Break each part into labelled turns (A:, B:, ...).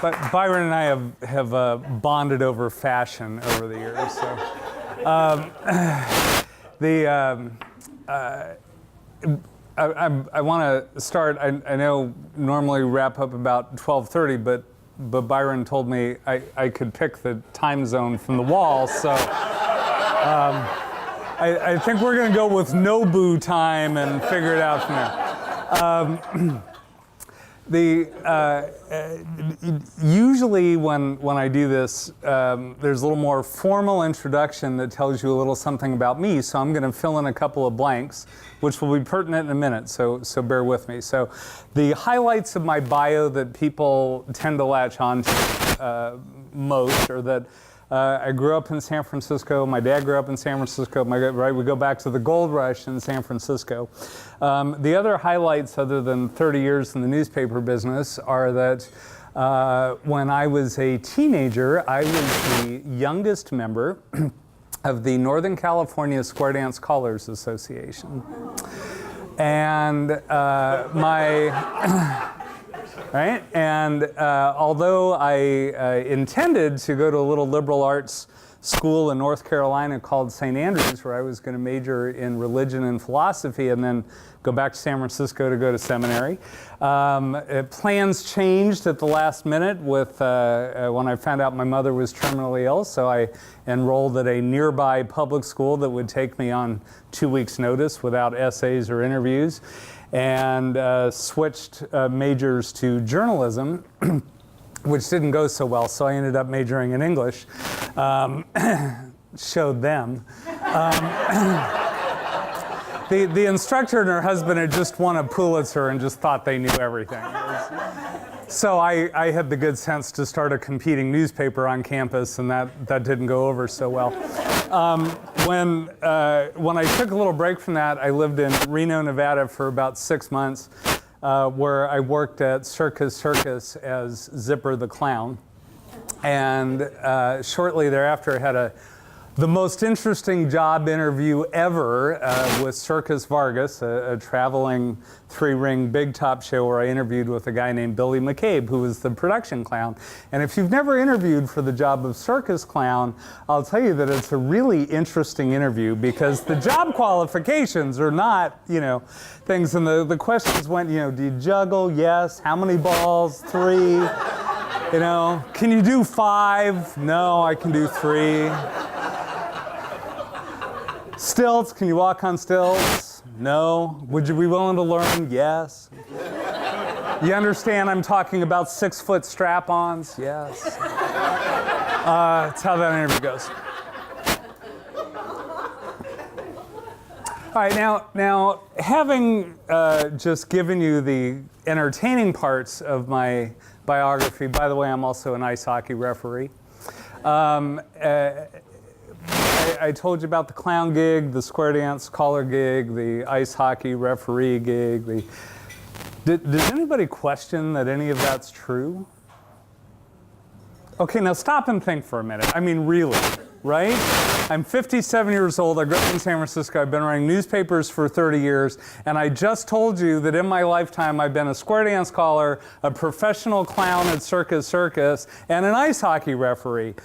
A: But Byron and I have bonded over fashion over the years. So, I want to start. I know normally we wrap up about 12:30, but Byron told me I could pick the time zone from the wall. So I think we're going to go with Nobu time and figure it out from there. Usually when I do this, there's a little more formal introduction that tells you a little something about me, so I'm going to fill in a couple of blanks, which will be pertinent in a minute, so bear with me. So the highlights of my bio that people tend to latch on to most are that I grew up in San Francisco. My dad grew up in San Francisco. We go back to the gold rush in San Francisco. The other highlights, other than 30 years in the newspaper business, are that when I was a teenager, I was the youngest member of the Northern California Square Dance Callers Association. And right? And although I intended to go to a little liberal arts school in North Carolina called St. Andrews, where I was going to major in religion and philosophy and then go back to San Francisco to go to seminary, plans changed at the last minute with when I found out my mother was terminally ill, so I enrolled at a nearby public school that would take me on 2 weeks' notice without essays or interviews, and switched majors to journalism, which didn't go so well, so I ended up majoring in English. Showed them. The instructor and her husband had just won a Pulitzer and just thought they knew everything. So I had the good sense to start a competing newspaper on campus, and that didn't go over so well. When I took a little break from that, I lived in Reno, Nevada for about 6 months, where I worked at Circus as Zipper the Clown. And shortly thereafter, I had the most interesting job interview ever with Circus Vargas, a traveling 3-ring big top show where I interviewed with a guy named Billy McCabe, who was the production clown. And if you've never interviewed for the job of circus clown, I'll tell you that it's a really interesting interview because the job qualifications are not, things. And the questions went, do you juggle? Yes. How many balls? 3. Can you do 5? No, I can do 3. Stilts, can you walk on stilts? No. Would you be willing to learn? Yes. You understand I'm talking about 6-foot strap-ons? Yes. That's how that interview goes. All right, now having just given you the entertaining parts of my biography, by the way, I'm also an ice hockey referee. I told you about the clown gig, the square dance caller gig, the ice hockey referee gig. Does anybody question that any of that's true? Okay, now stop and think for a minute. I mean, really, right? I'm 57 years old. I grew up in San Francisco. I've been writing newspapers for 30 years. And I just told you that in my lifetime, I've been a square dance caller, a professional clown at Circus, and an ice hockey referee.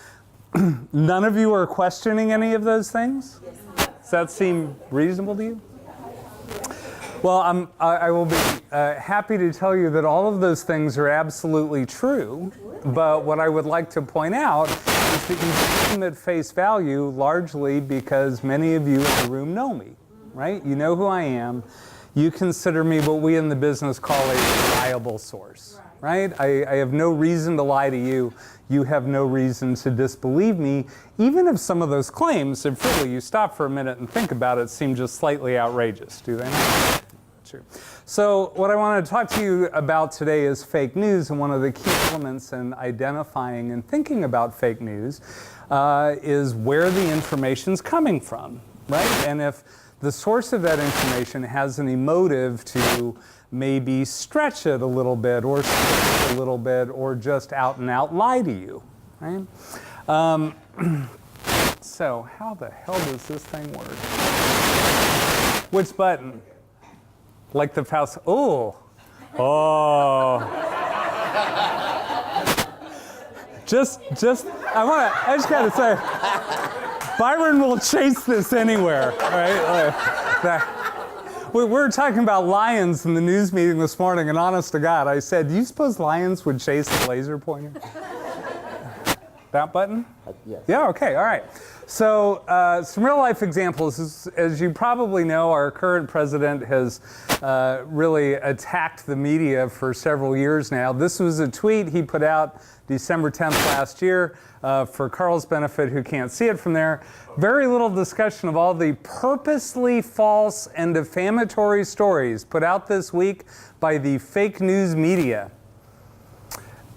A: None of you are questioning any of those things? Does that seem reasonable to you? Well, I will be happy to tell you that all of those things are absolutely true. But what I would like to point out is that you take them at face value largely because many of you in the room know me, right? You know who I am. You consider me what we in the business call a reliable source, right? I have no reason to lie to you. You have no reason to disbelieve me, even if some of those claims, if really you stop for a minute and think about it, seem just slightly outrageous, do they not? True. So what I want to talk to you about today is fake news, and one of the key elements in identifying and thinking about fake news is where the information's coming from, right? And if the source of that information has any motive to maybe stretch it a little bit or stretch it a little bit or just out and out lie to you, right? So how the hell does this thing work? Which button? Like the house, oh. I just gotta say, Byron will chase this anywhere, right? We were talking about lions in the news meeting this morning, and honest to God, I said, do you suppose lions would chase a laser pointer? That button?
B: Yes.
A: Yeah, okay, all right. So some real life examples. As you probably know, our current president has really attacked the media for several years now. This was a tweet he put out December 10th last year. For Carl's benefit, who can't see it from there, very little discussion of all the purposely false and defamatory stories put out this week by the fake news media.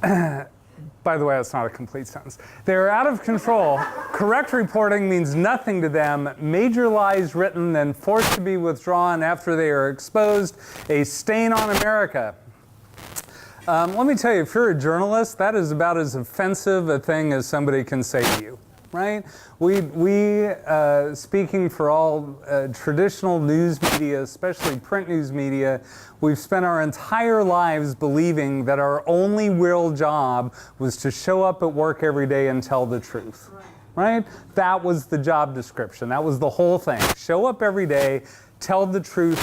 A: By the way, that's not a complete sentence. They're out of control. Correct reporting means nothing to them. Major lies written, then forced to be withdrawn after they are exposed. A stain on America. Let me tell you, if you're a journalist, that is about as offensive a thing as somebody can say to you, right? We speaking for all traditional news media, especially print news media, we've spent our entire lives believing that our only real job was to show up at work every day and tell the truth, right? That was the job description. That was the whole thing. Show up every day, tell the truth.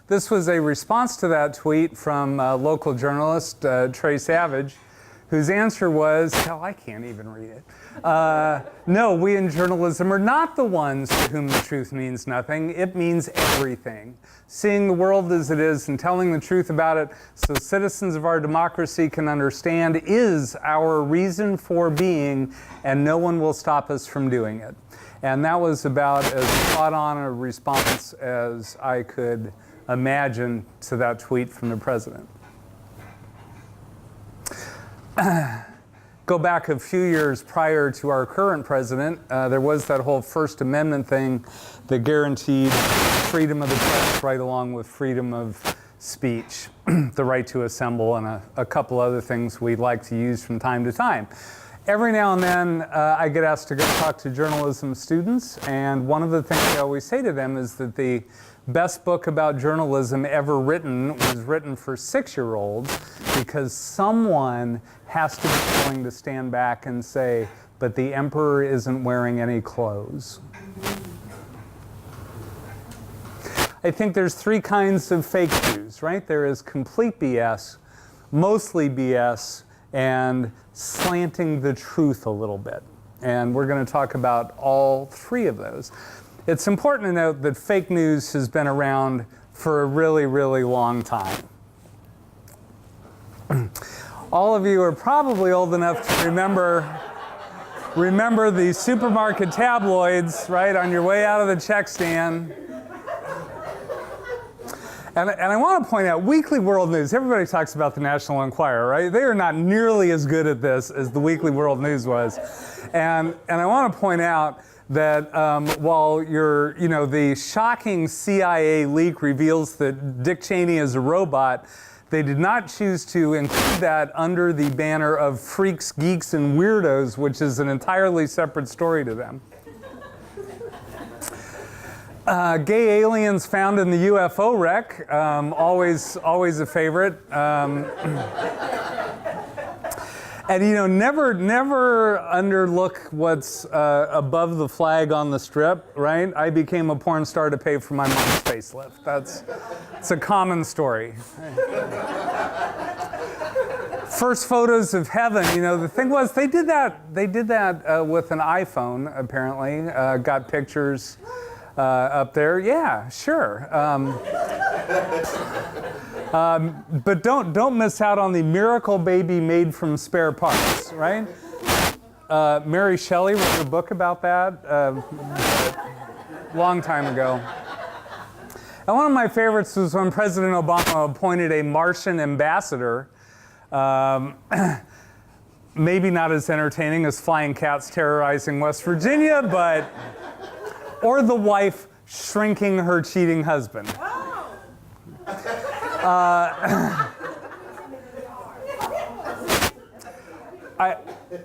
A: This was a response to that tweet from local journalist Trey Savage, whose answer was, hell, I can't even read it. No, we in journalism are not the ones to whom the truth means nothing. It means everything. Seeing the world as it is and telling the truth about it so citizens of our democracy can understand is our reason for being, and no one will stop us from doing it. And that was about as spot on a response as I could imagine to that tweet from the president. Go back a few years prior to our current president, there was that whole First Amendment thing that guaranteed freedom of the press right along with freedom of speech, the right to assemble, and a couple other things we'd like to use from time to time. Every now and then, I get asked to go talk to journalism students, and one of the things I always say to them is that the best book about journalism ever written was written for 6-year-olds because someone has to be willing to stand back and say, but the emperor isn't wearing any clothes. I think there's 3 kinds of fake news, right? There is complete BS, mostly BS, and slanting the truth a little bit. And we're going to talk about all 3 of those. It's important to note that fake news has been around for a really, really long time. All of you are probably old enough to remember the supermarket tabloids, right, on your way out of the check stand. And I want to point out, Weekly World News, everybody talks about the National Enquirer, right? They are not nearly as good at this as the Weekly World News was. And I want to point out that while the shocking CIA leak reveals that Dick Cheney is a robot, they did not choose to include that under the banner of freaks, geeks, and weirdos, which is an entirely separate story to them. Gay aliens found in the UFO wreck, always a favorite. And never underlook what's above the flag on the strip, right? I became a porn star to pay for my mom's facelift. It's a common story. First photos of heaven, the thing was they did that with an iPhone, apparently. Got pictures up there. Yeah, sure. But don't miss out on the miracle baby made from spare parts, right? Mary Shelley wrote a book about that long time ago. And one of my favorites was when President Obama appointed a Martian ambassador. Maybe not as entertaining as flying cats terrorizing West Virginia, or the wife shrinking her cheating husband.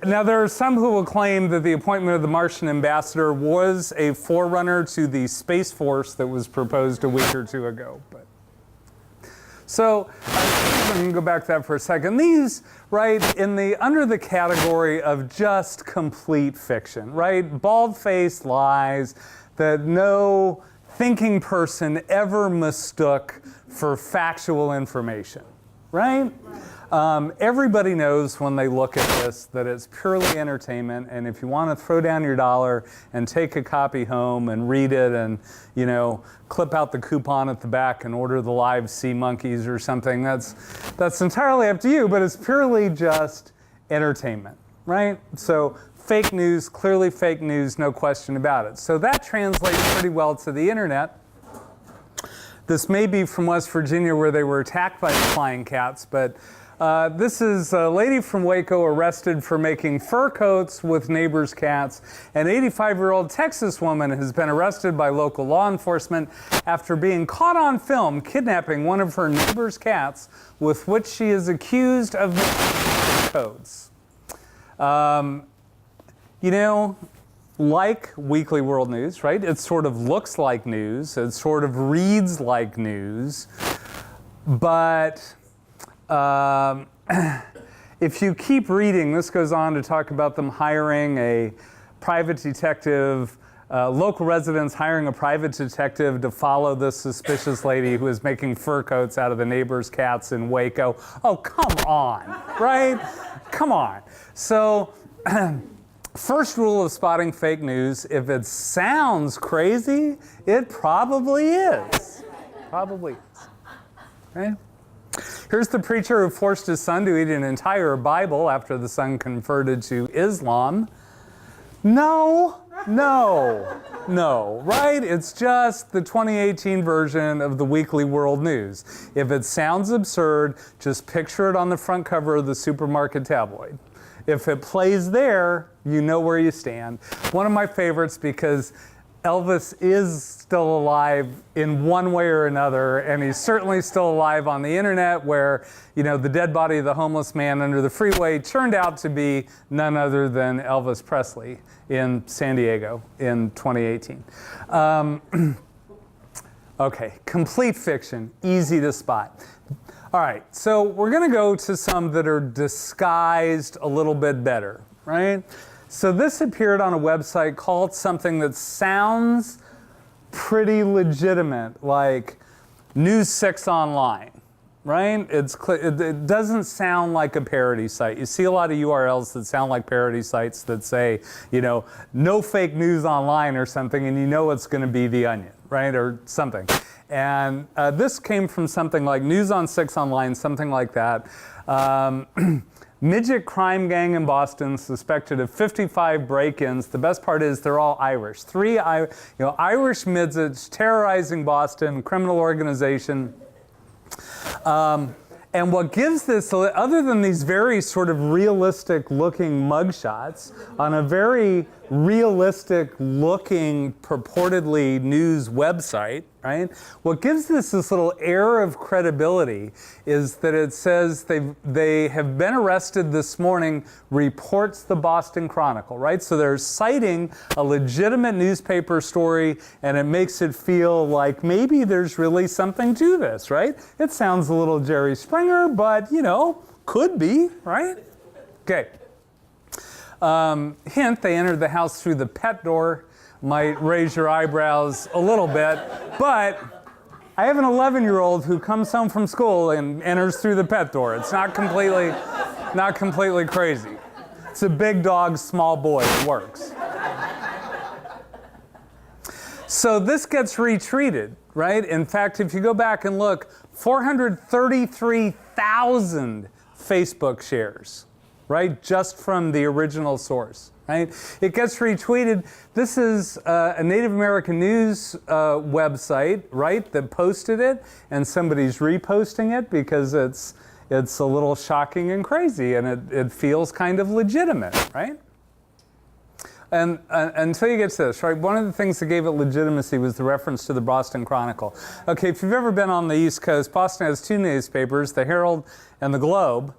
A: Now, there are some who will claim that the appointment of the Martian ambassador was a forerunner to the Space Force that was proposed a week or 2 ago. So I'm going to go back to that for a second. These, right, under the category of just complete fiction, right? Bald-faced lies that no thinking person ever mistook for factual information, right? Everybody knows when they look at this that it's purely entertainment, and if you want to throw down your dollar and take a copy home and read it and, you know, clip out the coupon at the back and order the live sea monkeys or something, that's entirely up to you, but it's purely just entertainment, right? So fake news, clearly fake news, no question about it. So that translates pretty well to the internet. This may be from West Virginia where they were attacked by the flying cats, but this is a lady from Waco arrested for making fur coats with neighbors' cats. An 85-year-old Texas woman has been arrested by local law enforcement after being caught on film kidnapping one of her neighbor's cats, with which she is accused of making fur coats. You know, like Weekly World News, right? It sort of looks like news. It sort of reads like news. But if you keep reading, this goes on to talk about them hiring a private detective, local residents hiring a private detective to follow this suspicious lady who is making fur coats out of the neighbor's cats in Waco. Oh, come on, right? Come on. So, first rule of spotting fake news, if it sounds crazy, it probably is. Probably is. Right? Here's the preacher who forced his son to eat an entire Bible after the son converted to Islam. No, right? It's just the 2018 version of the Weekly World News. If it sounds absurd, just picture it on the front cover of the supermarket tabloid. If it plays there, you know where you stand. One of my favorites, because Elvis is still alive in one way or another, and he's certainly still alive on the internet, where, you know, the dead body of the homeless man under the freeway turned out to be none other than Elvis Presley in San Diego in 2018. Okay, complete fiction, easy to spot. All right, so we're going to go to some that are disguised a little bit better, right? So this appeared on a website called something that sounds pretty legitimate, like News 6 Online, right? It doesn't sound like a parody site. You see a lot of URLs that sound like parody sites that say, you know, no fake news online or something, and you know it's going to be The Onion, right, or something. And this came from something like News on 6 Online, something like that. Midget crime gang in Boston suspected of 55 break-ins. The best part is they're all Irish. Irish midgets terrorizing Boston, criminal organization. And what gives this, other than these very sort of realistic-looking mugshots on a very realistic-looking, purportedly news website, right? What gives this little air of credibility is that it says they have been arrested this morning, reports the Boston Chronicle, right? So they're citing a legitimate newspaper story, and it makes it feel like maybe there's really something to this, right? It sounds a little Jerry Springer, but, you know, could be, right? Okay. Hint, they entered the house through the pet door. Might raise your eyebrows a little bit, but I have an 11-year-old who comes home from school and enters through the pet door. It's not completely crazy. It's a big dog, small boy. It works. So this gets retweeted, right? In fact, if you go back and look, 433,000 Facebook shares, right? Just from the original source. Right? It gets retweeted. This is a Native American news website, right, that posted it, and somebody's reposting it because it's a little shocking and crazy, and it feels kind of legitimate, right? And until you get to this, right, one of the things that gave it legitimacy was the reference to the Boston Chronicle. Okay, if you've ever been on the East Coast, Boston has two newspapers, the Herald and the Globe.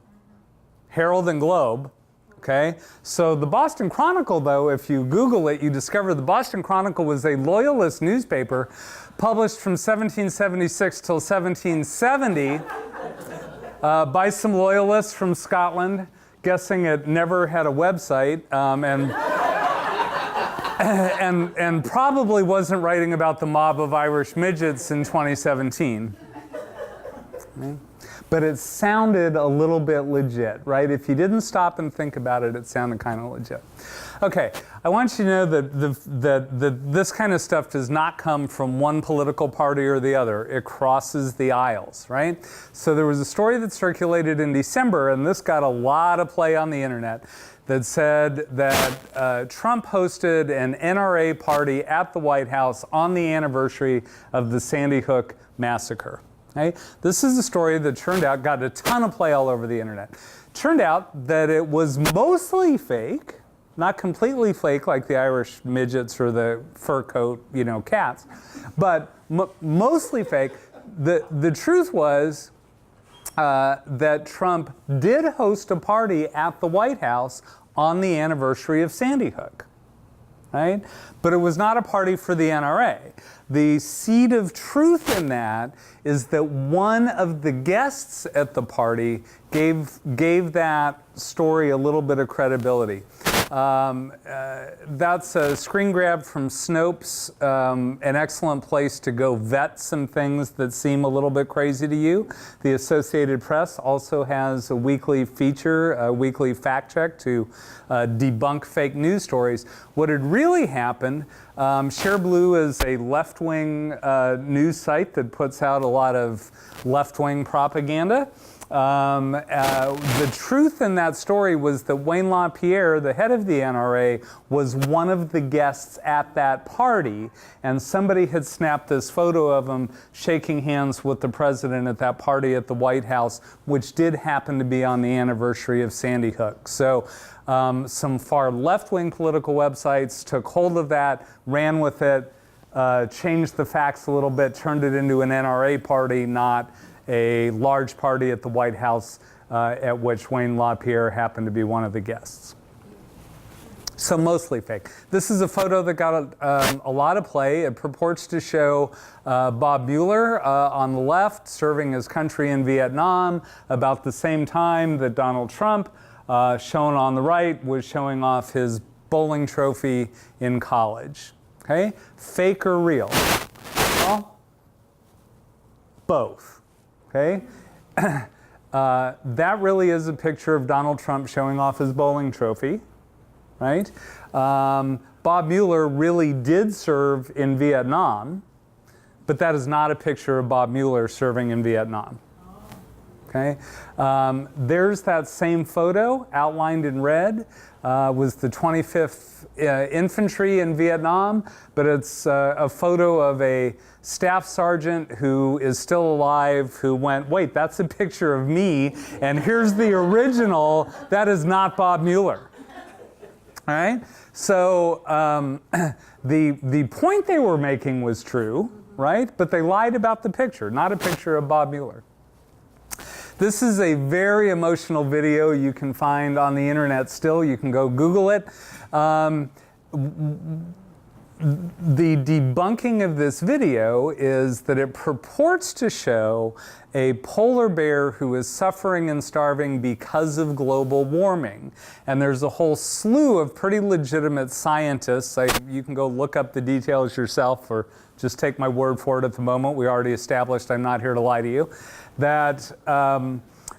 A: Herald and Globe. Okay, so the Boston Chronicle, though, if you Google it, you discover the Boston Chronicle was a loyalist newspaper published from 1776 till 1770 by some loyalists from Scotland, guessing it never had a website, and probably wasn't writing about the mob of Irish midgets in 2017. Okay. But it sounded a little bit legit, right? If you didn't stop and think about it, it sounded kind of legit. Okay, I want you to know that this kind of stuff does not come from one political party or the other. It crosses the aisles, right? So there was a story that circulated in December, and this got a lot of play on the internet, that said that Trump hosted an NRA party at the White House on the anniversary of the Sandy Hook massacre. Okay? This is a story that turned out, got a ton of play all over the internet. Turned out that it was mostly fake, not completely fake like the Irish midgets or the fur coat, cats, but mostly fake. The truth was that Trump did host a party at the White House on the anniversary of Sandy Hook. Right? But it was not a party for the NRA. The seed of truth in that is that one of the guests at the party gave that story a little bit of credibility. That's a screen grab from Snopes, an excellent place to go vet some things that seem a little bit crazy to you. The Associated Press also has a weekly feature, a weekly fact check to debunk fake news stories. What had really happened, ShareBlue is a left-wing news site that puts out a lot of left-wing propaganda. The truth in that story was that Wayne LaPierre, the head of the NRA, was one of the guests at that party, and somebody had snapped this photo of him shaking hands with the president at that party at the White House, which did happen to be on the anniversary of Sandy Hook. So some far left-wing political websites took hold of that, ran with it, changed the facts a little bit, turned it into an NRA party, not a large party at the White House at which Wayne LaPierre happened to be one of the guests. So mostly fake. This is a photo that got a lot of play. It purports to show Bob Mueller on the left serving his country in Vietnam about the same time that Donald Trump, shown on the right, was showing off his bowling trophy in college. Okay? Fake or real? Well, both. Okay? That really is a picture of Donald Trump showing off his bowling trophy, right? Bob Mueller really did serve in Vietnam, but that is not a picture of Bob Mueller serving in Vietnam. Okay? There's that same photo outlined in red, was the 25th Infantry in Vietnam, but it's a photo of a staff sergeant who is still alive who went, wait, that's a picture of me, and here's the original, that is not Bob Mueller. All right? So the point they were making was true, right? But they lied about the picture, not a picture of Bob Mueller. This is a very emotional video you can find on the internet still. You can go Google it. The debunking of this video is that it purports to show a polar bear who is suffering and starving because of global warming. And there's a whole slew of pretty legitimate scientists. You can go look up the details yourself, or just take my word for it at the moment. We already established I'm not here to lie to you. That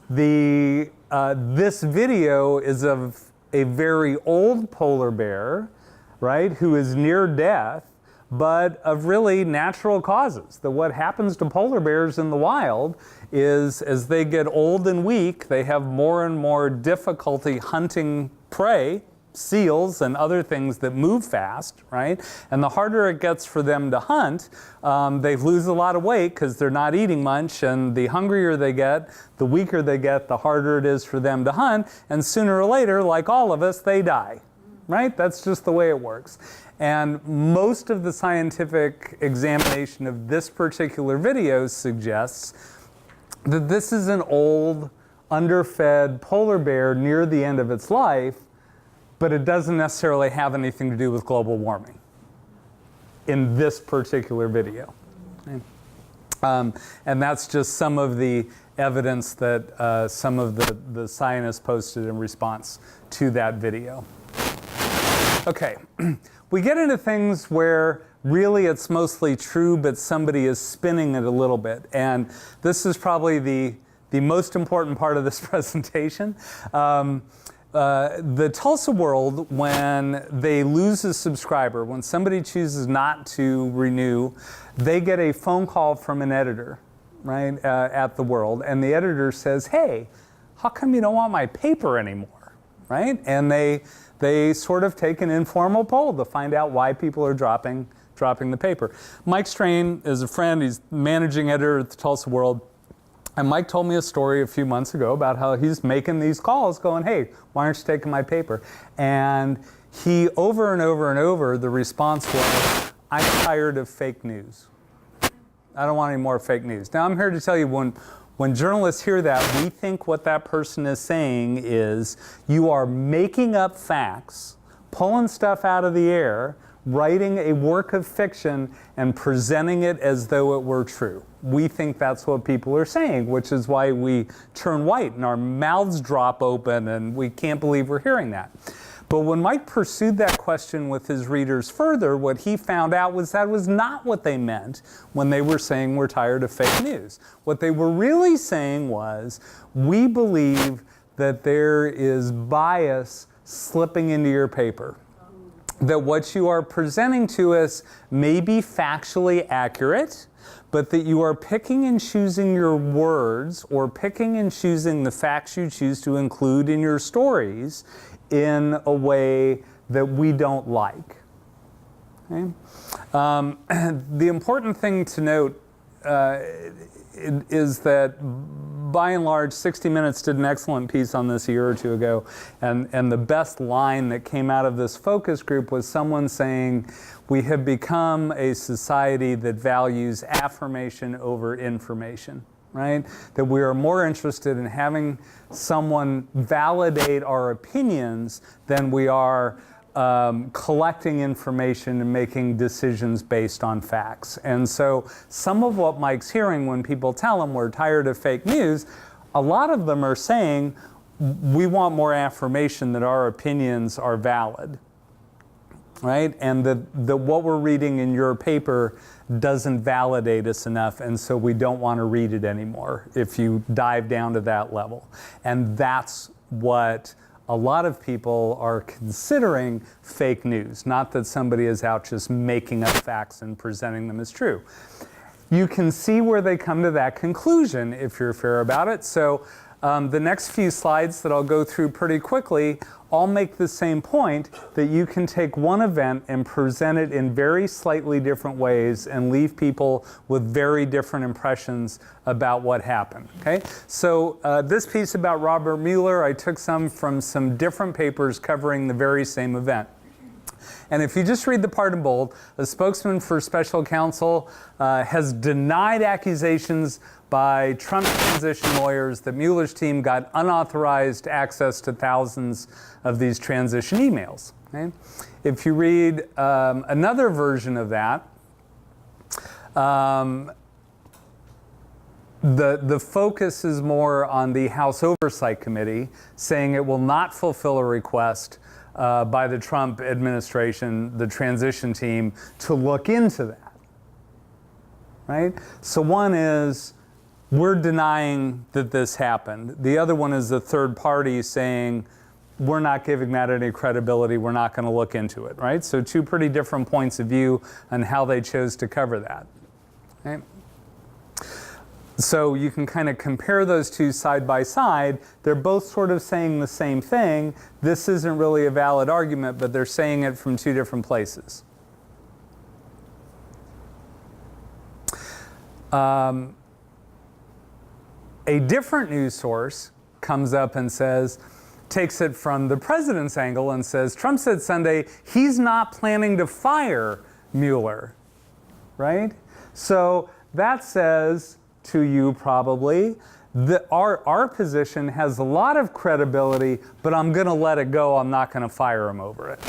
A: this video is of a very old polar bear, right, who is near death, but of really natural causes. That what happens to polar bears in the wild is as they get old and weak, they have more and more difficulty hunting prey, seals and other things that move fast, right? And the harder it gets for them to hunt, they lose a lot of weight because they're not eating much, and the hungrier they get, the weaker they get, the harder it is for them to hunt, and sooner or later, like all of us, they die, right? That's just the way it works. And most of the scientific examination of this particular video suggests that this is an old, underfed polar bear near the end of its life but it doesn't necessarily have anything to do with global warming in this particular video. Okay. And that's just some of the evidence that some of the scientists posted in response to that video. Okay, we get into things where really it's mostly true, but somebody is spinning it a little bit. And this is probably the most important part of this presentation. The Tulsa World, when they lose a subscriber, when somebody chooses not to renew, they get a phone call from an editor, right, at the World. And the editor says, hey, how come you don't want my paper anymore, right? And they sort of take an informal poll to find out why people are dropping the paper. Mike Strain is a friend. He's managing editor at the Tulsa World. And Mike told me a story a few months ago about how he's making these calls going, hey, why aren't you taking my paper? And he, over and over and over, the response was, I'm tired of fake news. I don't want any more fake news. Now, I'm here to tell you, when journalists hear that, we think what that person is saying is, you are making up facts, pulling stuff out of the air, writing a work of fiction, and presenting it as though it were true. We think that's what people are saying, which is why we turn white and our mouths drop open and we can't believe we're hearing that. But when Mike pursued that question with his readers further, what he found out was that was not what they meant when they were saying we're tired of fake news. What they were really saying was, we believe that there is bias slipping into your paper. That what you are presenting to us may be factually accurate, but that you are picking and choosing your words or picking and choosing the facts you choose to include in your stories in a way that we don't like. Okay? The important thing to note is that by and large, 60 Minutes did an excellent piece on this a year or two ago, and the best line that came out of this focus group was someone saying, we have become a society that values affirmation over information, right? That we are more interested in having someone validate our opinions than we are collecting information and making decisions based on facts. And so some of what Mike's hearing when people tell him we're tired of fake news, a lot of them are saying we want more affirmation that our opinions are valid, right? And that what we're reading in your paper doesn't validate us enough, and so we don't want to read it anymore if you dive down to that level. And that's what a lot of people are considering fake news, not that somebody is out just making up facts and presenting them as true. You can see where they come to that conclusion if you're fair about it. So the next few slides that I'll go through pretty quickly all make the same point, that you can take one event and present it in very slightly different ways and leave people with very different impressions about what happened. Okay? So this piece about Robert Mueller, I took some from some different papers covering the very same event. And if you just read the part in bold, a spokesman for special counsel has denied accusations by Trump transition lawyers that Mueller's team got unauthorized access to thousands of these transition emails. Okay? If you read another version of that, the focus is more on the House Oversight Committee, saying it will not fulfill a request by the Trump administration, the transition team, to look into that. Right? So one is, we're denying that this happened. The other one is the third party saying, we're not giving that any credibility, we're not going to look into it, right? So two pretty different points of view on how they chose to cover that. Okay? So you can kind of compare those two side by side. They're both sort of saying the same thing. This isn't really a valid argument, but they're saying it from two different places. A different news source comes up and says, takes it from the president's angle and says, Trump said Sunday he's not planning to fire Mueller, right? So that says to you probably our position has a lot of credibility, but I'm going to let it go. I'm not going to fire him over it,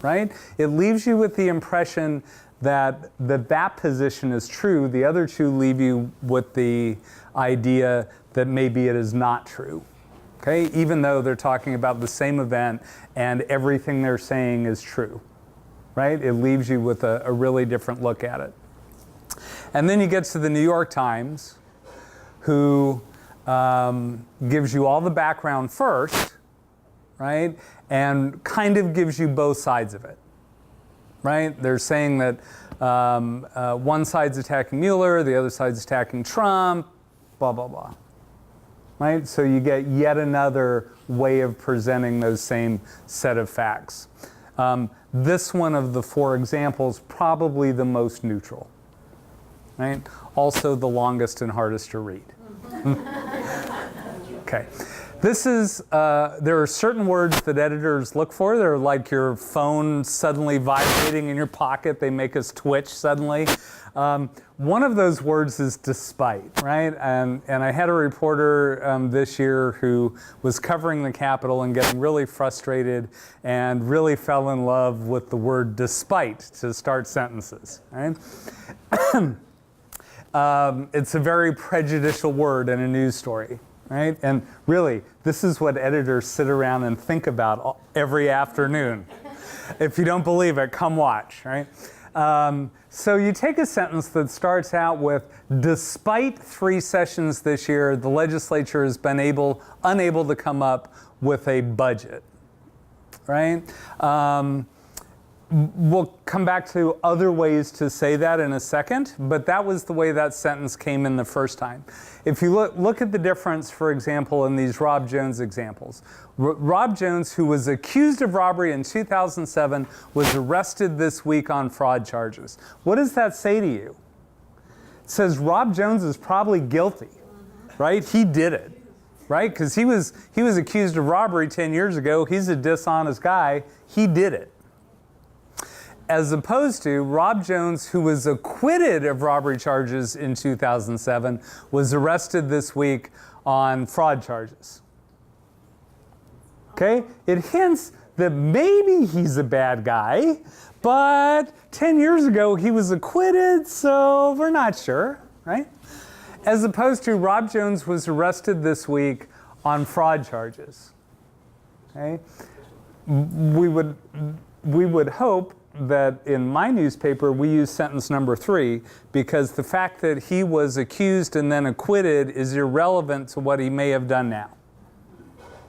A: right? It leaves you with the impression that that position is true. The other two leave you with the idea that maybe it is not true, okay? Even though they're talking about the same event and everything they're saying is true, right? It leaves you with a really different look at it. And then you get to the New York Times, who gives you all the background first, right? And kind of gives you both sides of it, right? They're saying that one side's attacking Mueller, the other side's attacking Trump, blah, blah, blah, right? So you get yet another way of presenting those same set of facts. This one of the four examples, probably the most neutral, right? Also the longest and hardest to read. Okay. This is, there are certain words that editors look for. They're like your phone suddenly vibrating in your pocket. They make us twitch suddenly. One of those words is despite, right? And I had a reporter this year who was covering the Capitol and getting really frustrated and really fell in love with the word despite to start sentences, right? It's a very prejudicial word in a news story, right? And really, this is what editors sit around and think about every afternoon. If you don't believe it, come watch, right? So you take a sentence that starts out with, despite 3 sessions this year, the legislature has been unable to come up with a budget, right? We'll come back to other ways to say that in a second, but that was the way that sentence came in the first time. If you look at the difference, for example, in these Rob Jones examples. Rob Jones, who was accused of robbery in 2007, was arrested this week on fraud charges. What does that say to you? It says Rob Jones is probably guilty, right? He did it, right? Because he was accused of robbery 10 years ago. He's a dishonest guy. He did it. As opposed to Rob Jones, who was acquitted of robbery charges in 2007, was arrested this week on fraud charges. Okay? It hints that maybe he's a bad guy, but 10 years ago he was acquitted, so we're not sure, right? As opposed to Rob Jones was arrested this week on fraud charges. Okay? We would hope that in my newspaper we use sentence number 3 because the fact that he was accused and then acquitted is irrelevant to what he may have done now,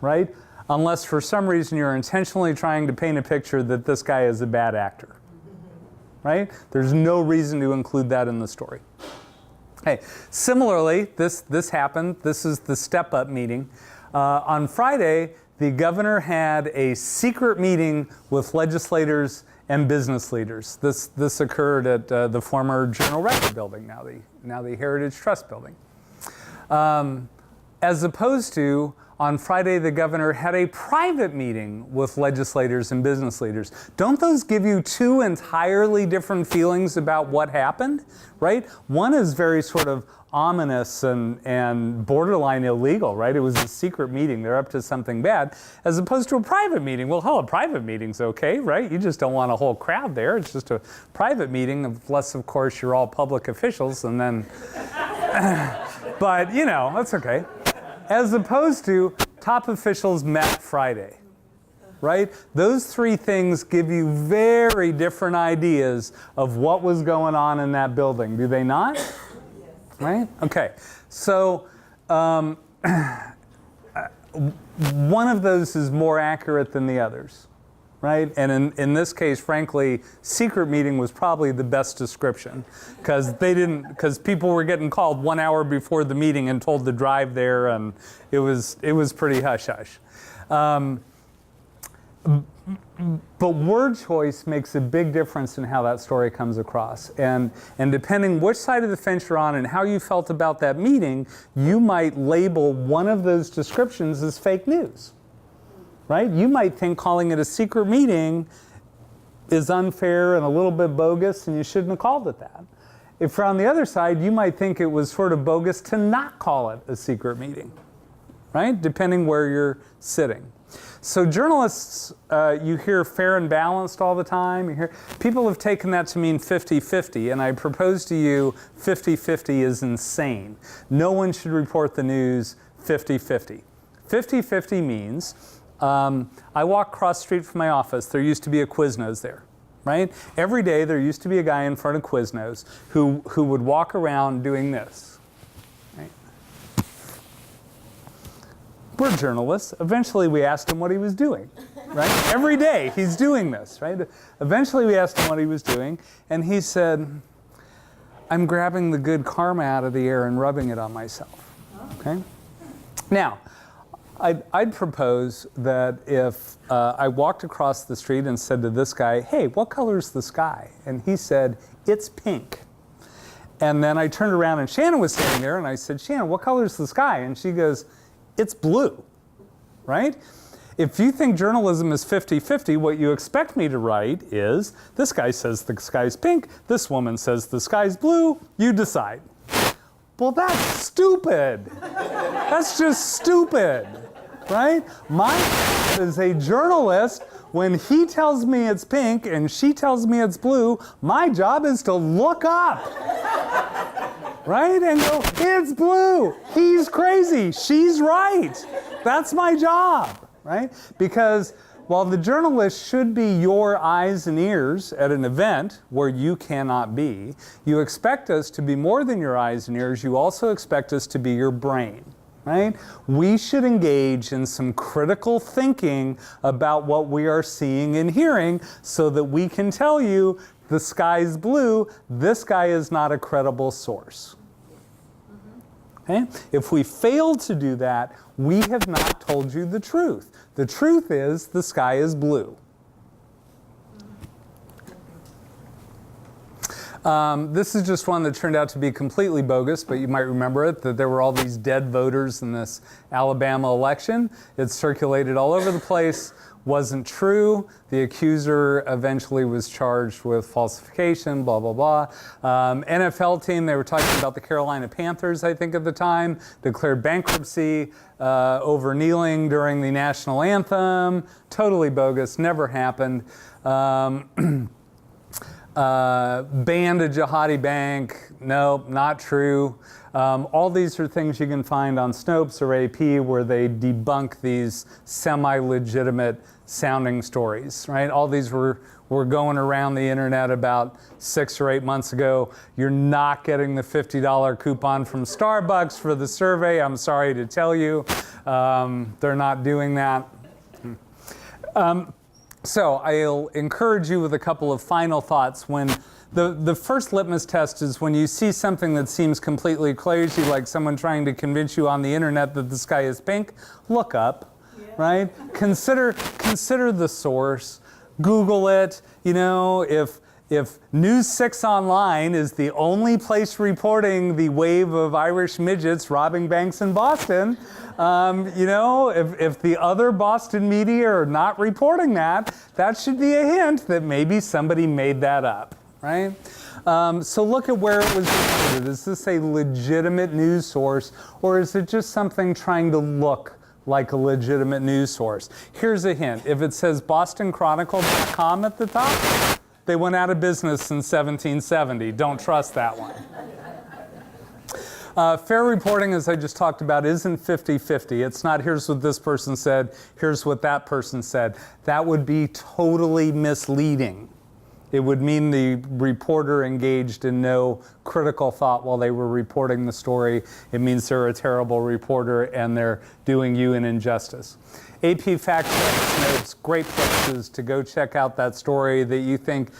A: right? Unless for some reason you're intentionally trying to paint a picture that this guy is a bad actor, right? There's no reason to include that in the story. Hey, similarly, this happened. This is the step-up meeting. On Friday, the governor had a secret meeting with legislators and business leaders. This occurred at the former General Record building, now the Heritage Trust building. As opposed to, on Friday, the governor had a private meeting with legislators and business leaders. Don't those give you 2 entirely different feelings about what happened, right? One is very sort of ominous and borderline illegal, right? It was a secret meeting. They're up to something bad, as opposed to a private meeting. Well, hell, a private meeting's okay, right? You just don't want a whole crowd there. It's just a private meeting, unless, of course, you're all public officials, and then, but, you know, that's okay. As opposed to top officials met Friday, right? Those 3 things give you very different ideas of what was going on in that building, do they not? Right? Okay. So one of those is more accurate than the others, right? And in this case, frankly, secret meeting was probably the best description because people were getting called 1 hour before the meeting and told to drive there, and it was pretty hush-hush. But word choice makes a big difference in how that story comes across. And depending which side of the fence you're on and how you felt about that meeting, you might label one of those descriptions as fake news, right? You might think calling it a secret meeting is unfair and a little bit bogus and you shouldn't have called it that. if you're on the other side, you might think it was sort of bogus to not call it a secret meeting, right? Depending where you're sitting. So journalists, you hear fair and balanced all the time. People have taken that to mean 50-50, and I propose to you 50-50 is insane. No one should report the news 50-50. 50-50 means I walk across the street from my office. There used to be a Quiznos there, right? Every day there used to be a guy in front of Quiznos who would walk around doing this. Right? We're journalists. Eventually we asked him what he was doing, right? Every day he's doing this, right? Eventually we asked him what he was doing, and he said, I'm grabbing the good karma out of the air and rubbing it on myself, okay? Now, I'd propose that if I walked across the street and said to this guy, hey, what color's the sky? And he said, it's pink. And then I turned around and Shannon was standing there and I said, Shannon, what color's the sky? And she goes, it's blue, right? If you think journalism is 50-50, what you expect me to write is, this guy says the sky's pink, this woman says the sky's blue, you decide. Well, that's stupid. That's just stupid, right? My job as a journalist, when he tells me it's pink and she tells me it's blue, my job is to look up, right? And go, it's blue. He's crazy. She's right. That's my job, right? Because while the journalist should be your eyes and ears at an event where you cannot be, you expect us to be more than your eyes and ears. You also expect us to be your brain, right? We should engage in some critical thinking about what we are seeing and hearing so that we can tell you the sky's blue, this guy is not a credible source. Okay? If we fail to do that, we have not told you the truth. The truth is the sky is blue. This is just one that turned out to be completely bogus, but you might remember it, that there were all these dead voters in this Alabama election. It circulated all over the place, wasn't true. The accuser eventually was charged with falsification, blah, blah, blah. NFL team, they were talking about the Carolina Panthers, I think at the time, declared bankruptcy over kneeling during the national anthem. Totally bogus, never happened. Banned a jihadi bank, nope, not true. All these are things you can find on Snopes or AP where they debunk these semi-legitimate sounding stories, right? All these were going around the internet about 6 or 8 months ago. You're not getting the $50 coupon from Starbucks for the survey. I'm sorry to tell you. They're not doing that. So I'll encourage you with a couple of final thoughts. When the first litmus test is when you see something that seems completely crazy, like someone trying to convince you on the internet that the sky is pink, look up, right? Consider the source, Google it. You know, if News 6 Online is the only place reporting the wave of Irish midgets robbing banks in Boston, you know, if the other Boston media are not reporting that, that should be a hint that maybe somebody made that up, right? So look at where it was reported. Is this a legitimate news source, or is it just something trying to look like a legitimate news source? Here's a hint. If it says BostonChronicle.com at the top, they went out of business in 1770. Don't trust that one. Fair reporting, as I just talked about, isn't 50-50. It's not here's what this person said, here's what that person said. That would be totally misleading. It would mean the reporter engaged in no critical thought while they were reporting the story. It means they're a terrible reporter and they're doing you an injustice. AP Fact Check, Snopes, great places to go check out that story that you think,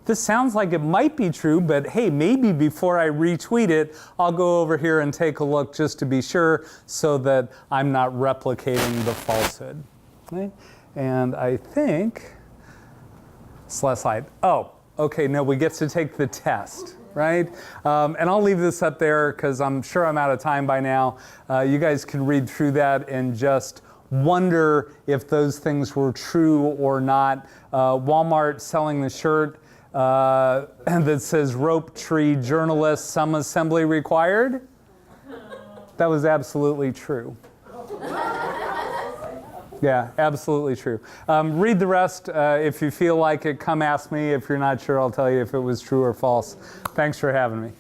A: this sounds like it might be true, but hey, maybe before I retweet it, I'll go over here and take a look just to be sure so that I'm not replicating the falsehood. Okay? And I think, this last slide. Oh, okay, no, we get to take the test, right? And I'll leave this up there because I'm sure I'm out of time by now. You guys can read through that and just wonder if those things were true or not. Walmart selling the shirt, that says rope tree journalist, some assembly required. That was absolutely true. Yeah, absolutely true. Read the rest. If you feel like it, come ask me. If you're not sure, I'll tell you if it was true or false. Thanks for having me.